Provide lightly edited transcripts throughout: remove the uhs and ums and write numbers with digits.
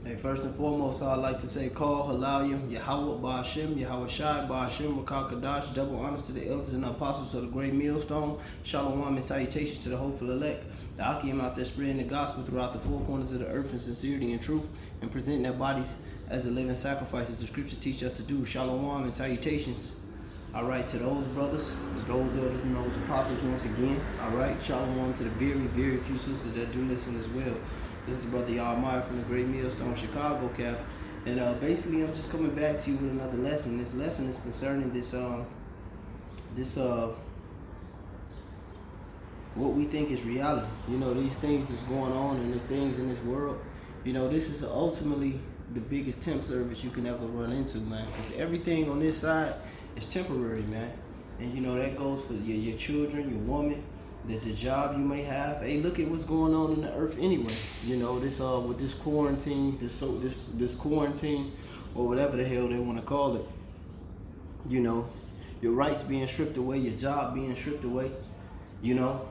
Hey, first and foremost, I'd like to say call Halayim, Yahweh Ba'ashem, Yahweh Shai Ba'ashem, Rakah Kadash, double honors to the elders and the apostles of the great millstone, Shalom and salutations to the hopeful elect, the Akim out there spreading the gospel throughout the four corners of the earth in sincerity and truth, and presenting their bodies as a living sacrifice as the scriptures teach us to do. Shalom and salutations. Alright, to those brothers, those elders and those apostles once again. Alright, shalom to the very, very few sisters that do listen as well. This is Brother Yahweh from the Great Millstone, Chicago, Cap. And basically, I'm just coming back to you with another lesson. This lesson is concerning what we think is reality. You know, these things that's going on and the things in this world. You know, this is ultimately the biggest temp service you can ever run into, man. Because everything on this side is temporary, man. And, you know, that goes for your children, your woman, the job you may have. Hey, look at what's going on in the earth anyway. You know, this with this quarantine, this quarantine, or whatever the hell they want to call it. You know, your rights being stripped away, your job being stripped away. You know,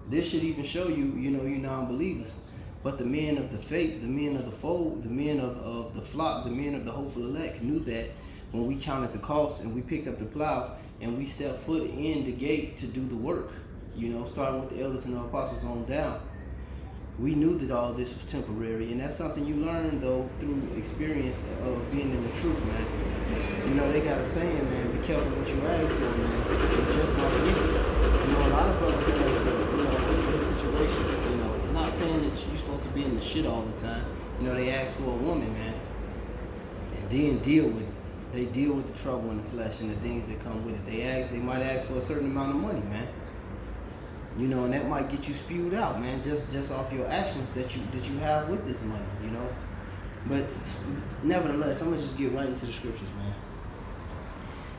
this should even show you, you know, you non-believers. But the men of the faith, the men of the fold, the men of the flock, the men of the hopeful elect knew that when we counted the cost and we picked up the plow and we stepped foot in the gate to do the work. You know, starting with the elders and the apostles on down. We knew that all this was temporary, and that's something you learn, though, through experience of being in the truth, man. You know, they got a saying, man, be careful what you ask for, man. You just might get it. You know, a lot of brothers ask for, you know, a good situation. You know, not saying that you're supposed to be in the shit all the time. You know, they ask for a woman, man, and then deal with it. They deal with the trouble in the flesh and the things that come with it. They might ask for a certain amount of money, man. You know, and that might get you spewed out, man, just off your actions that you have with this money, you know. But nevertheless, I'm gonna just get right into the scriptures, man.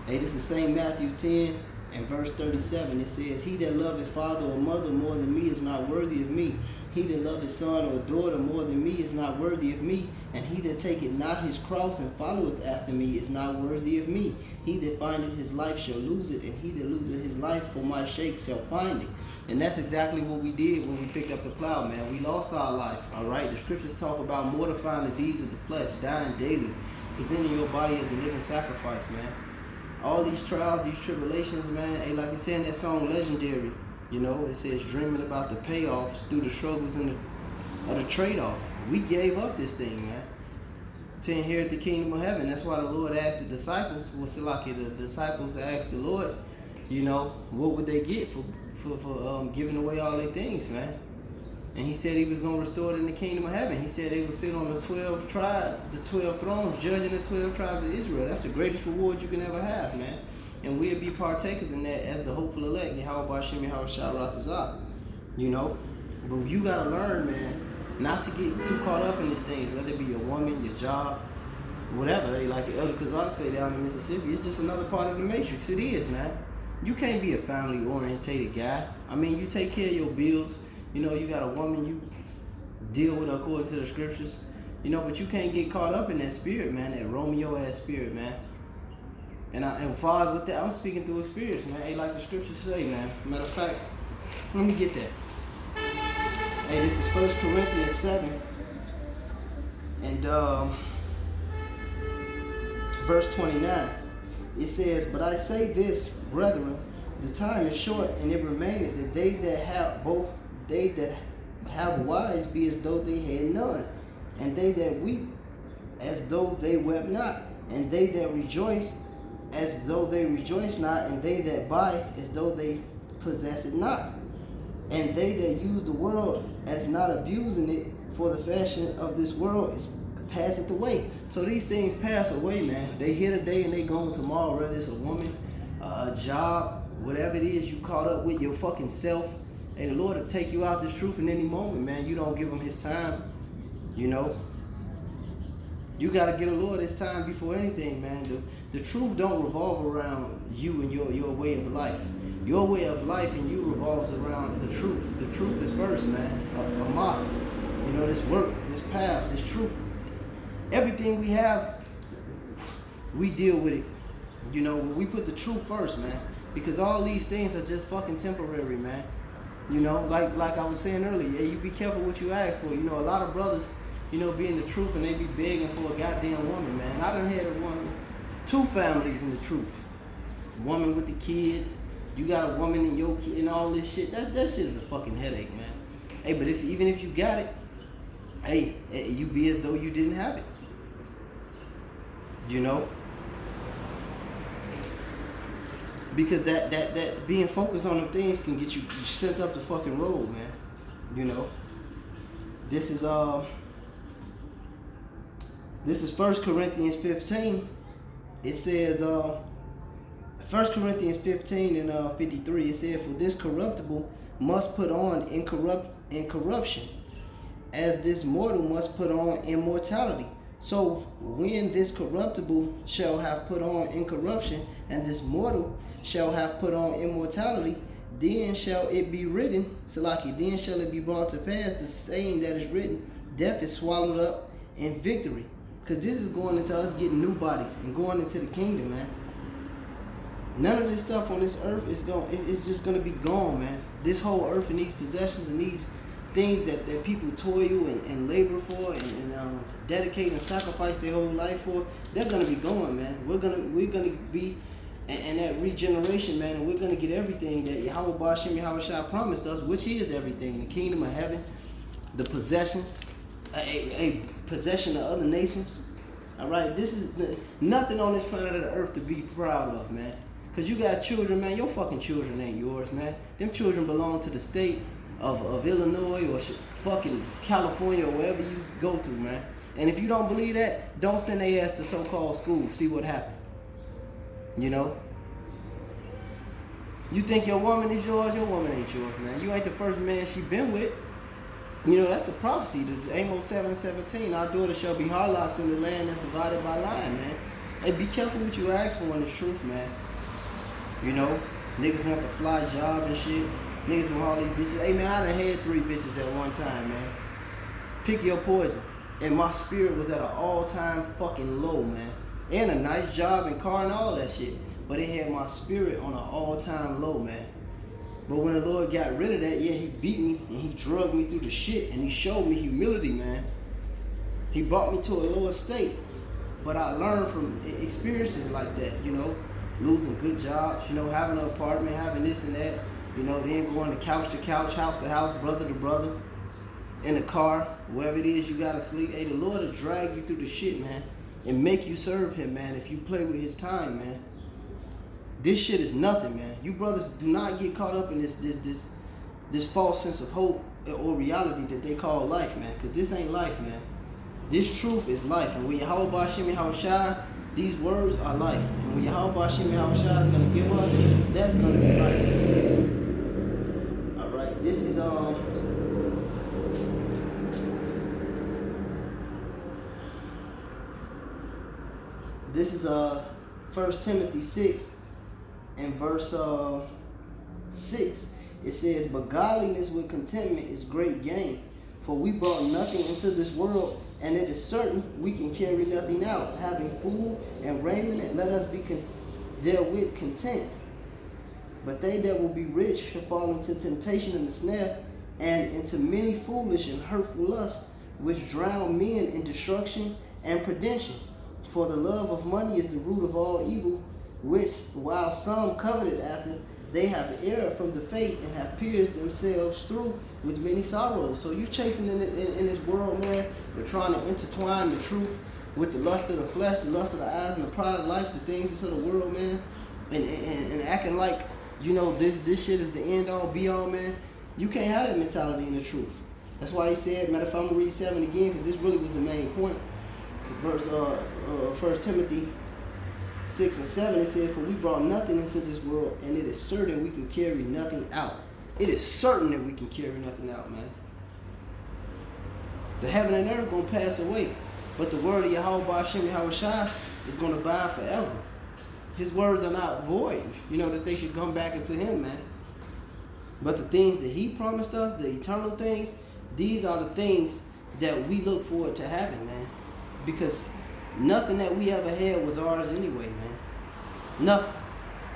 Hey, this is St. Matthew 10 and verse 37. It says, "He that loveth father or mother more than me is not worthy of me. He that loveth son or daughter more than me is not worthy of me. And he that taketh not his cross and followeth after me is not worthy of me. He that findeth his life shall lose it, and he that loseth his life for my sake shall find it." And that's exactly what we did when we picked up the plow, man. We lost our life, all right? The scriptures talk about mortifying the deeds of the flesh, dying daily, presenting your body as a living sacrifice, man. All these trials, these tribulations, man, hey, like it said in that song, Legendary, you know, it says dreaming about the payoffs through the struggles and the trade-off. We gave up this thing, man, to inherit the kingdom of heaven. That's why the Lord asked the disciples, the disciples asked the Lord, you know, what would they get for giving away all their things, man? And he said he was going to restore it in the kingdom of heaven. He said they would sit on the 12 thrones, judging the 12 tribes of Israel. That's the greatest reward you can ever have, man. And we'll be partakers in that as the hopeful elect, Yahweh Ba'ashem, Yahweh Shai Ratazah. You know? But you got to learn, man, not to get too caught up in these things, whether it be your woman, your job, whatever. They like the Elder Kazakh say down in Mississippi, it's just another part of the matrix. It is, man. You can't be a family-orientated guy. I mean, you take care of your bills. You know, you got a woman you deal with according to the scriptures. You know, but you can't get caught up in that spirit, man, that Romeo-ass spirit, man. And as far as with that, I'm speaking through experience, man. Hey, like the scriptures say, man. Matter of fact, let me get that. Hey, this is 1 Corinthians 7. And verse 29. It says, "But I say this, brethren, the time is short, and it remaineth that they that have wives be as though they had none, and they that weep as though they wept not, and they that rejoice as though they rejoice not, and they that buy as though they possess it not, and they that use the world as not abusing it, for the fashion of this world is passeth away." So these things pass away, man. They here today and they gone tomorrow, whether it's a woman, a job, whatever it is you caught up with, your fucking self. And the Lord will take you out this truth in any moment, man. You don't give him his time, you know. You got to give the Lord his time before anything, man. The truth don't revolve around you and your way of life. Your way of life and you revolves around the truth. The truth is first, man. A moth. You know, this work, this path, this truth. Everything we have, we deal with it. You know, we put the truth first, man. Because all these things are just fucking temporary, man. You know, like I was saying earlier, yeah, you be careful what you ask for. You know, a lot of brothers, be in the truth and they be begging for a goddamn woman, man. I done had a woman, 2 families in the truth. Woman with the kids, you got a woman in your kid and all this shit. That shit is a fucking headache, man. Hey, but even if you got it, hey, you be as though you didn't have it. Because that being focused on them things can get you sent up the fucking road, man. This is 1 Corinthians 15. It says 1 Corinthians 15 and 53. It says, for this corruptible must put on incorruption, as this mortal must put on immortality. So when this corruptible shall have put on incorruption, and this mortal shall have put on immortality, then shall it be written, Salaki, then shall it be brought to pass the saying that is written, death is swallowed up in victory. Because this is going into us getting new bodies and going into the kingdom, man. None of this stuff on this earth is it's just going to be gone, man. This whole earth and these possessions and these things that people toil and labor for and dedicate and sacrifice their whole life for, they're going to be gone, man. We're gonna be in that regeneration, man, and we're going to get everything that Yahweh Ba'ashem Yahweh Shai promised us, which is everything, the kingdom of heaven, the possessions, a possession of other nations. All right, this is nothing on this planet of the earth to be proud of, man. Because you got children, man. Your fucking children ain't yours, man. Them children belong to the state of Illinois or fucking California or wherever you go to, man. And if you don't believe that, don't send their ass to so-called school. See what happens. You think your woman is yours, your woman ain't yours, man. You ain't the first man she been with. That's the prophecy, the Amos 7:17. Our daughter shall be harlots in the land that's divided by line, man. Hey, be careful what you ask for in the truth, man. Niggas want the fly job and shit. Niggas want all these bitches. Hey, man, I done had 3 bitches at one time, man. Pick your poison. And my spirit was at an all-time fucking low, man. And a nice job and car and all that shit. But it had my spirit on an all-time low, man. But when the Lord got rid of that, yeah, he beat me and he drugged me through the shit and he showed me humility, man. He brought me to a lower state. But I learned from experiences like that, losing good jobs, having an apartment, having this and that, then going to couch, house to house, brother to brother, in the car, wherever it is you gotta sleep. Hey, the Lord will drag you through the shit, man, and make you serve him, man, if you play with his time, man. This shit is nothing, man. You brothers do not get caught up in this false sense of hope or reality that they call life, man, because this ain't life, man. This truth is life, and when Yahweh Ba'ashem Yahweh Shai, these words are life. And when Yahweh Ba'ashem Yahweh Shai is going to give us, that's going to be life. Alright, this is This is 1 Timothy 6 and verse 6. It says, but godliness with contentment is great gain. For we brought nothing into this world, and it is certain we can carry nothing out. Having food and raiment, and let us be therewith content. But they that will be rich shall fall into temptation and the snare, and into many foolish and hurtful lusts, which drown men in destruction and perdition. For the love of money is the root of all evil, which, while some coveted after, they have erred from the faith and have pierced themselves through with many sorrows. So you chasing in this world, man. You're trying to intertwine the truth with the lust of the flesh, the lust of the eyes, and the pride of life, the things of the world, man. And acting like, this shit is the end all, be all, man. You can't have that mentality in the truth. That's why he said, matter of fact, I'm going to read 7 again, because this really was the main point. Verse 1 Timothy 6 and 7, it said, for we brought nothing into this world, and it is certain we can carry nothing out. It is certain that we can carry nothing out, man. The heaven and earth going to pass away, but the word of Yahweh Ba'ashem Yahweh Shai is going to abide forever. His words are not void, that they should come back into him, man. But the things that he promised us, the eternal things, these are the things that we look forward to having, man. Because nothing that we ever had was ours anyway, man. Nothing.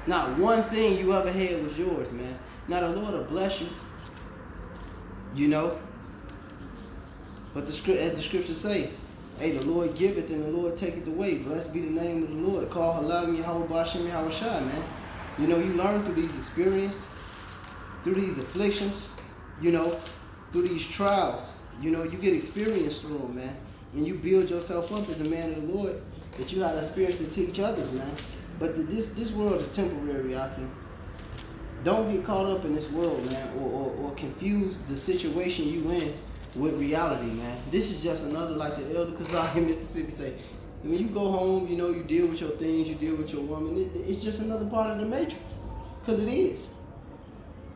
Not one thing you ever had was yours, man. Now the Lord will bless you. But as the scriptures say, hey, the Lord giveth and the Lord taketh away. Blessed be the name of the Lord. Call Halam Yahweh Bashem Yahweh Shai, man. You know, you learn through these experiences, through these afflictions, you know, through these trials. You know, you get experience through them, man. And you build yourself up as a man of the Lord that you have experience to teach others, man. But this world is temporary, Akim. Don't get caught up in this world, man, or confuse the situation you in with reality, man. This is just another, like the Elder Kazak in Mississippi say, when you go home, you know, you deal with your things, you deal with your woman. It's just another part of the matrix, because it is.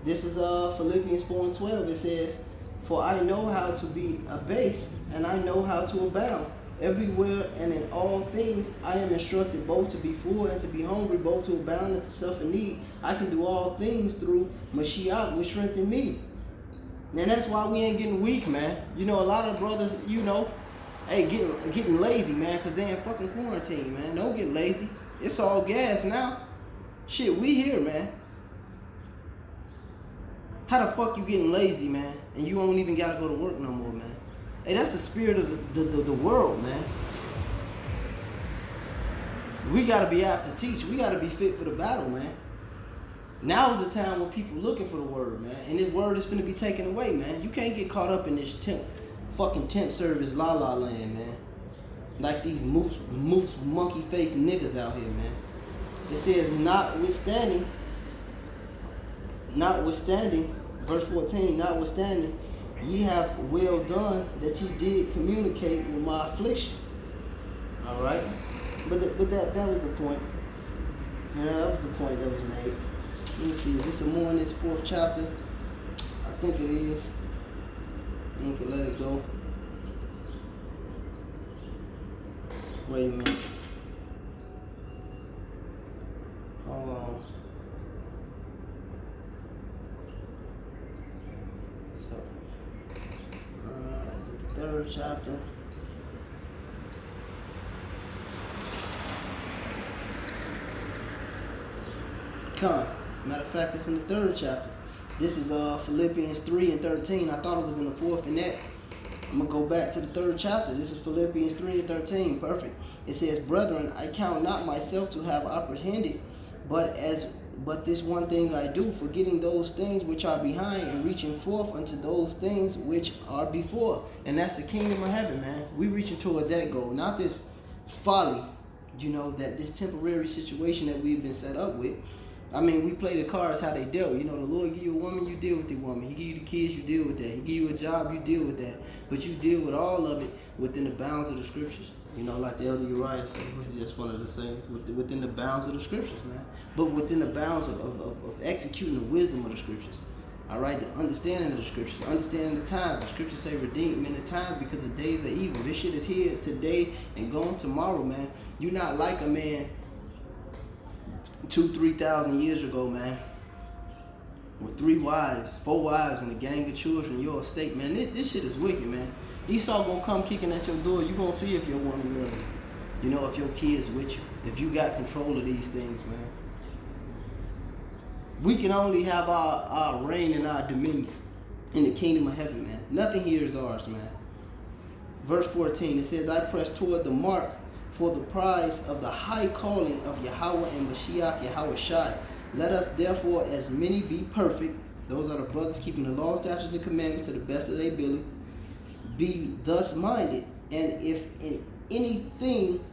This is Philippians 4:12. It says, for I know how to be abased, and I know how to abound. Everywhere and in all things I am instructed both to be full and to be hungry, both to abound and to suffer need. I can do all things through Mashiach, which strengthen me. And that's why we ain't getting weak, man. You know, a lot of brothers, you know, hey, getting lazy, man, because they in fucking quarantine, man. Don't get lazy. It's all gas now. Shit, we here, man. How the fuck you getting lazy, man, and you don't even gotta go to work no more, man? Hey, that's the spirit of the world, man. We gotta be apt to teach. We gotta be fit for the battle, man. Now is the time when people looking for the word, man, and this word is finna be taken away, man. You can't get caught up in this fucking temp service la la land, man. Like these moose monkey faced niggas out here, man. It says notwithstanding, verse 14, notwithstanding, ye have well done that ye did communicate with my affliction. All right, but that was the point. Yeah, that was the point that was made. Let me see, is this more in this 4th chapter? I think it is. We can let it go. Wait a minute. Hold on. So, is it the 3rd chapter? Matter of fact, it's in the 3rd chapter. This is Philippians 3:13. I thought it was in the 4th and that. I'm going to go back to the 3rd chapter. This is Philippians 3:13. Perfect. It says, brethren, I count not myself to have apprehended, but this one thing I do, forgetting those things which are behind and reaching forth unto those things which are before. And that's the kingdom of heaven, man. We reaching toward that goal, not this folly, you know, that this temporary situation that we've been set up with. I mean, we play the cards how they dealt. You know, the Lord give you a woman, you deal with the woman. He give you the kids, you deal with that. He give you a job, you deal with that. But you deal with all of it within the bounds of the scriptures. You know, like the Elder Uriah said, that's one of the sayings, within the bounds of the scriptures, man. But within the bounds of executing the wisdom of the scriptures. All right, the understanding of the scriptures, understanding the times. The scriptures say redeem many times because the days are evil. This shit is here today and gone tomorrow, man. You're not like a man 2,000-3,000 years ago, man, with 3 wives, 4 wives, and a gang of children, your estate, man. This shit is wicked, man. Esau gonna come kicking at your door. You gonna see if your woman love you. You know, if your kids with you, if you got control of these things, man. We can only have our reign and our dominion in the kingdom of heaven, man. Nothing here is ours, man. Verse 14, it says, I press toward the mark for the prize of the high calling of Yahweh and Mashiach Yahweh Shai. Let us therefore as many be perfect. Those are the brothers keeping the law, statutes, and commandments to the best of their ability. Be thus minded, and if in anything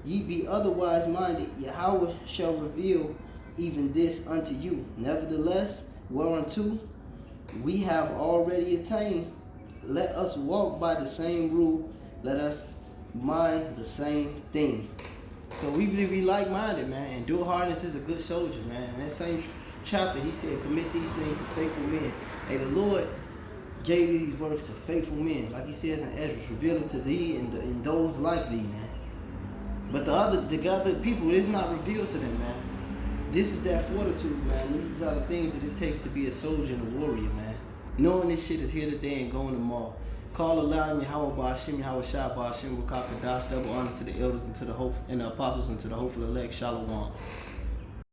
ye be otherwise minded, Yahweh shall reveal even this unto you. Nevertheless, whereunto we have already attained, let us walk by the same rule. Let us mind the same thing. So we be like-minded, man. And endure hardness is a good soldier, man. In that same chapter, he said, commit these things to faithful men. Hey, the Lord gave these works to faithful men. Like he says in Ezra, reveal it to thee and those like thee, man. But the other people, it is not revealed to them, man. This is that fortitude, man. These are the things that it takes to be a soldier and a warrior, man. Knowing this shit is here today and going tomorrow. Call aloud Yahweh Ba'ashim, Yahweh Shai Ba'ashim, Wakakadash, double honors to the elders and to the hope and the apostles and to the hopeful elect. Shalom.